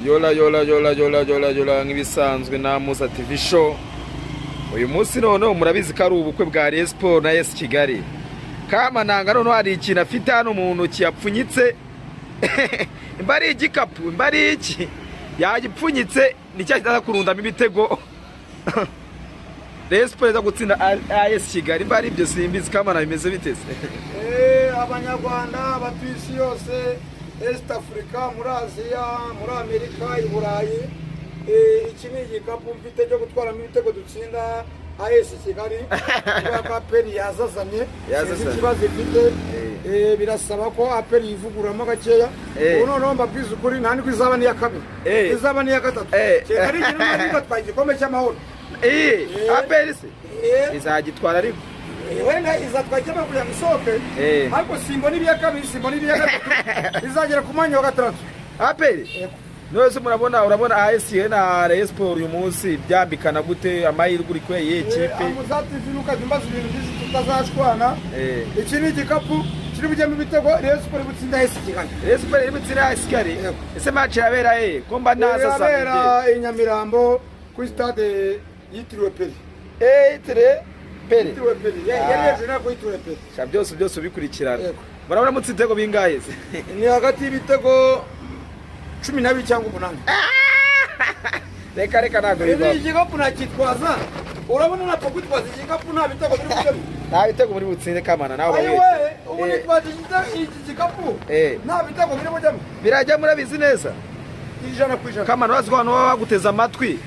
yola nk'ibisanzwe na Musa TV show. Uyu munsi none murabizi ko ari ubukwe bwa Rayon Sport na AS Kigali. Kamananga none hari ikintu afite hano umuntu kiyapfunyitse. Imbari igikapu, imbari iki? Yagipfunyitse nicyo kizaza kurundamo ibitego. Rayon Sport gutsinda AS Kigali, imbari ibyo simbizi Kamana bimeze bitese. Abanyarwanda batwisi yose East Africa, muri Aziya, muri Amerika, i Burayi, iki ni igikapu mfite cyo gutwaramo ibitego dutsinda AS Kigali. Kubera Aperi yazazanye ikibazo ifite, birasaba ko Aperi yivuguramo gakeya. Ubu noneho mbabwiza ukuri nta niko izaba ni ya kabiri, izaba ni ya gatatu. Kigali kirimo gitwaye igikombe cy'amahoro. Aperi se izagitwara ariko wenda izatwaye cyangwa kugira ngo isohoke, ariko simbona ibiya kabiri, simbona ibiya gatatu, izagera ku mwanya wa gatatu. Aperi nose urabona AS na Rayon Sport uyu munsi byambikana gute amahirwe uri kwe y'ikipe? Amuzati ziruka zimbaza ibintu byinshi tutazashwana. Iki ni igikapu kiri bujyamo ibitego Rayon Sport gutsinda AS Kigali. Rayon Sport iri gutsinda AS Kigali. Ese match yabera ko mba naza sasa yabera i Nyamirambo ku stade yitiriwe Peri. Peri. Yitiriwe Peri. Yari na ko yitiriwe Peri. Sha byose ubikurikirana. Murabona mutsitego bingahe se? Ni hagati y'ibitego 12 cyangwa 8. Reka ntabwo bibaho. Igikapu nakitwaza. Urabona nako gutwaza igikapu nta bitego biri bujyamo. Nta bitego muri butsinde Kamana nawe wewe. Ubu nitwaje igikapu. Nta bitego biri bujyamo. Birajya murabizi neza. Ijana ku ijana. Kamana bazwa hano baguteza amatwi.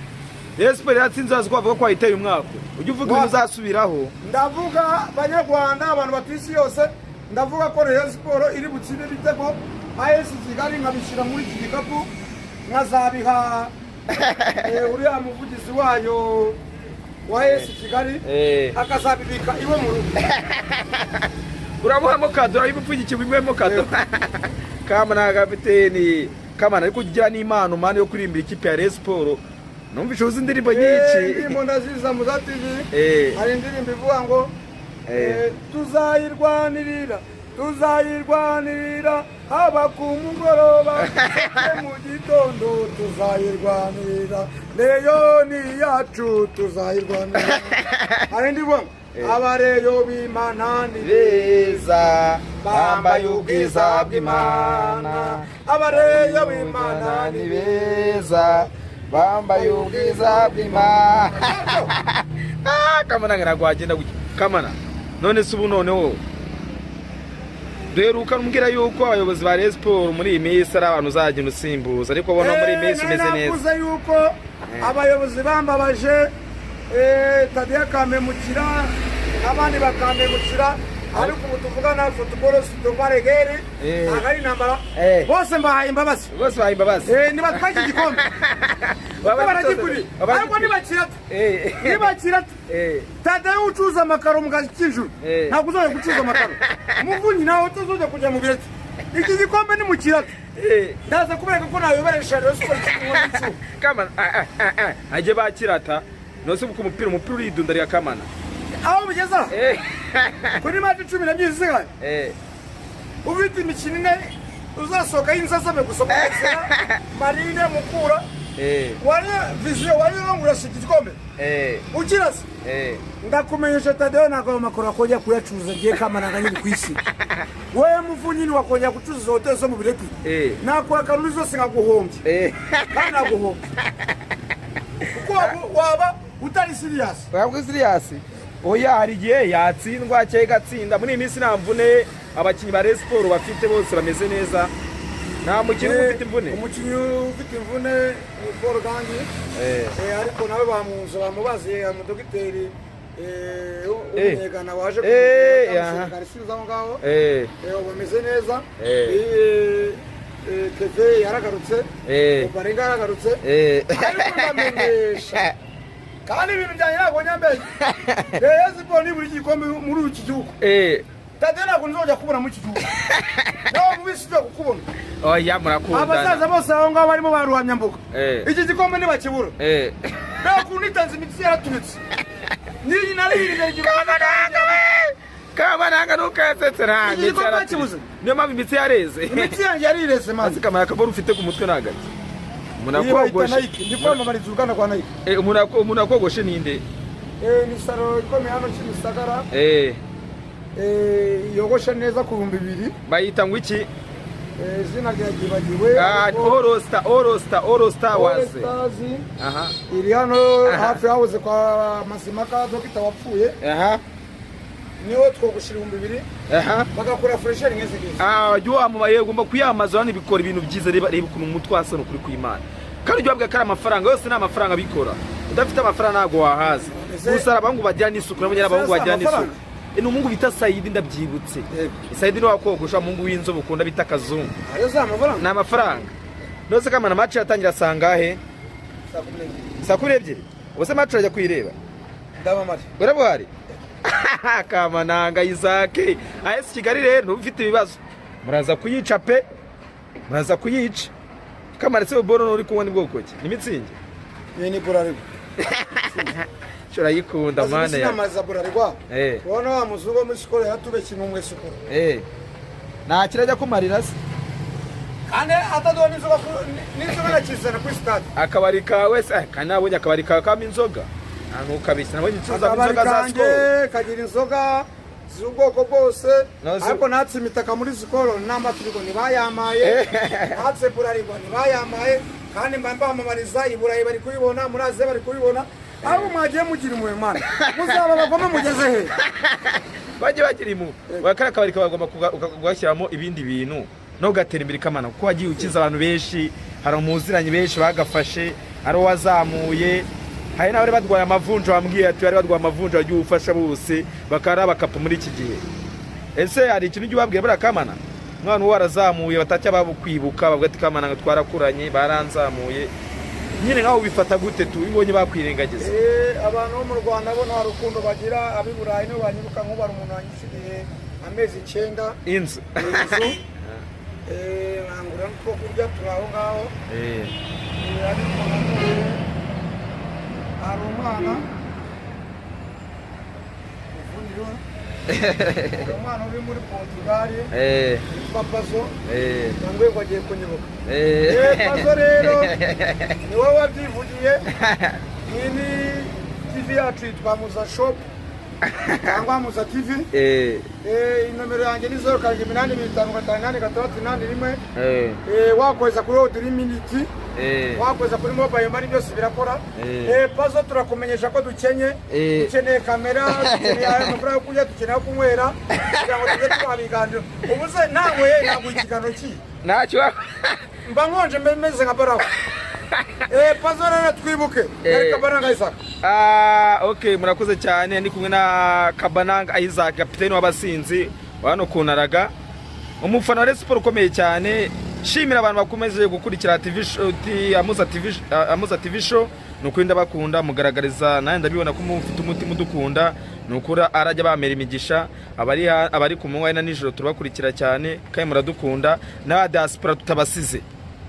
Rayon Sport yatsinze azwa avuga ko ayiteye umwaka. Ujye uvuga ibintu uzasubiraho. Ndavuga Banyarwanda, abantu batwisi yose, ndavuga ko Rayon Sport iri butsinde ibitego AS Kigali nkabishyira muri iki gikapu, nkazabiha uriya muvugizi wayo wa AS Kigali, akazabibika iwe mu rugo. Uramuhamo kado, urabipfunyikira imwemo kado. Kamana kapiteni, Kamana ariko ugira n'Imana mane yo kurimbira ikipe ya Rayon Sport. Numvishe uzi indirimbo nyinshi. Ndimo ndaziza Muza TV. Hari indirimbo ivuga ngo tuzayirwanirira haba ku mugoroba mu gitondo, tuzayirwanirira Reyo ni yacu, tuzayirwanirira. Hari ndirimbo abareyo b'Imana ni beza, bambaye ubwiza bw'Imana. Abareyo b'Imana ni beza, bambaye ubwiza bw'Imana. Kamana ngaragwagenda gutya. Kamana none se ubu noneho rero ukamubwira yuko abayobozi ba Rayon Sport muri iyi minsi ari abantu uzagenda usimbuza, ariko bona muri iyi minsi umeze neza. Navuze yuko abayobozi bambabaje, Tadea kamemukira, abandi bakamemukira, ariko ubu tuvugana football tubaregere agari nambara bose mbahaye imbabazi. Bose bahaye imbabazi. Niba twaki igikombe baragikuri, ariko nibakirata Tadea ucuza amakaro mu gakijuru, ntabwo uzoye gucuza amakaro. Umuvunyi nawe utazoje kujya mu bireti. Iki gikombe ni mu kirata. Ndaza kubereka ko nayoberesha Rayon Sport cy'umwami. Kamana aje bakirata nose ku umupira uridundarira Kamana. Aho bigeza kuri match 12 zisigaye, ufite imikino ine uzasohoka y'inzasame gusoma Marine Mukura, wari vision wari ngurashika igikombe, ukirase ndakumenyesha Tadeo nako makora kujya kuyacuza giye Kamana nganyiri kwisi. Wewe muvunyi wakongera gucuza hotel zo mu bireti, nako akaruzi zose ngaguhombye, kana guhombye kuko waba utari serious. Wabwo serious? Oya, hari igihe yatsindwa cyangwa gatsinda. Muri iminsi nta mvune abakinyi ba Rayon Sport bafite, bose bameze neza. Nta mukinyi ufite imvune. Umukinyi ufite imvune ni Paul Gangi. Ariko nawe bamubaze umudogiteri umwegana waje kugarisiza ngaho. Bameze neza. TV yaragarutse, Barenga yaragarutse. Ariko ndamenyesha kandi ibintu byanye ntabwo nyambere. Rayon Sport ni buri gikombe muri iki gihugu. Tadea ntabwo nzojya kubona mu iki gihugu. Nawe mubisi byo kukubona. Oya murakunda. Abasaza bose aho ngaho barimo baruhamya mbuga. Iki gikombe ni bakibura. Nako nitanze imitsi yaratunitse. Niyi nari imbere gikombe. Kamana nukasetse range. Niyo mpamvu imitsi yareze. Imitsi yanjye yarireze mazi. Kamana kaboro ufite ku mutwe nagati. munakogoshe ndi kwamamariza uruganda kwa Nike. Munakogoshe ninde? Ni saro ikomeye hano Kimisagara. Yogosha neza ku 2000. Bayita ngo iki? Zina ryagibagiwe. All Star waze. Aha. Iri hano hafi hawuze kwa Masimaka Dr. wapfuye. Aha. Niho twogushira 2000. Aha. Bagakora fresher ngeze gize. Yo amubaye gomba kuyamaza hano bikora ibintu byiza reba ukuntu umutwe asano kuri kw'Imana. Kandi ujya babwa kara amafaranga yose na amafaranga bikora. Udafite amafaranga nago wahaza. Usara abangu bajya n'isuku n'abanyara abangu bajya n'isuku. Eno mungu bita Saidi ndabyibutse. Saidi no wakogosha mungu w'inzobe ukunda bita Kazungu. Ayo za amafaranga. Na amafaranga. Nose kama na match yatangira sangahe? Saa 12. Ubose match urajya kuyireba? Ndaba match. Urabwari? Kama nanga Isaac. AS Kigali rero ufite ibibazo. Muraza kuyica pe. Muraza kuyica. Kama retse boro uri kuwani bwoko ki? Ni mitsingi. Ni burarigwa. Chora yikunda mana ya. Amaza burarigwa. Ubona wa muzugo muri skole yatubeki numwe sukuru. Na kirajya kumarira se. Kane atadwa n'inzoga nakizana ku stade. Akabari kawe se kandi nabonye akabari kawe kama inzoga. Ntukabise nabonye inzoga za skole. Kagira inzoga z'ubwoko bwose ariko natse imitaka muri skole namba turiko nibayamaye. Natse burarigwa nibayamaye kandi mbamba amamariza iburayi bari kubibona muraze bari kubibona. Abo mwagiye mugira imwe mana. Muzaba bagoma mugeze he? Baje bagira imu. Wakara kabari kabagomba kugashyiramo ibindi bintu no gatera imbere kamana kuko wagiye ukiza abantu benshi hari umuziranye benshi bagafashe ari wazamuye hari n'abari badwaye amavunjo bambwiye ati bari badwaye amavunjo agiye ufasha bose bakara bakapa muri iki gihe. Ese hari ikintu cyo babwiye bara kamana mwana warazamuye batacya babukwibuka bavuga ati kamana ngo twarakuranye baranzamuye nyine naho bifata gute tu ibonye bakwirengagiza abantu bo mu Rwanda bo nta rukundo bagira abiburayi no banyibuka nk'ubara umuntu wanyishiriye amezi 9 inzu ngura ko kurya turaho ngaho ari umwana umwana uri muri Portugal papazo ngwe ngo agiye kunyibuka papazo rero ni wowe wabyivugiye ni TV yacu twamuza shop cyangwa muza TV inomero yanjye ni 0785588681 wakoza kuri order minute wakoza kuri mobile money byose birakora pazo turakumenyesha ko dukenye dukeneye kamera dukeneye amafaranga kujya dukeneye kunywera kugira ngo tujye twabiganira ubuze nawe ntabwo ikigano ki ntacyo mba nkonje meze nka baraho pazo rero twibuke Kabananga Isaac. Okay murakoze cyane ndi kumwe na Kabananga Isaac kapiteni w'abasinzi wano kunaraga umufana wa Sport ukomeye cyane shimira abantu bakomeje gukurikira TV show Amuza TV show nukwinda bakunda mugaragariza naye ndabibona ko mufite umutima udukunda nukura arajya bamera imigisha abari ku munwa na nijoro turabakurikira cyane kandi muradukunda na diaspora tutabasize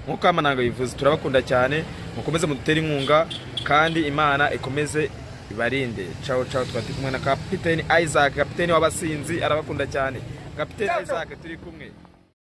nkuko Kamananga bivuze turabakunda cyane mukomeze mudutera inkunga kandi Imana ikomeze ibarinde ciao twati kumwe na kapiteni Isaac kapiteni w'abasinzi arabakunda cyane kapiteni Isaac turi kumwe.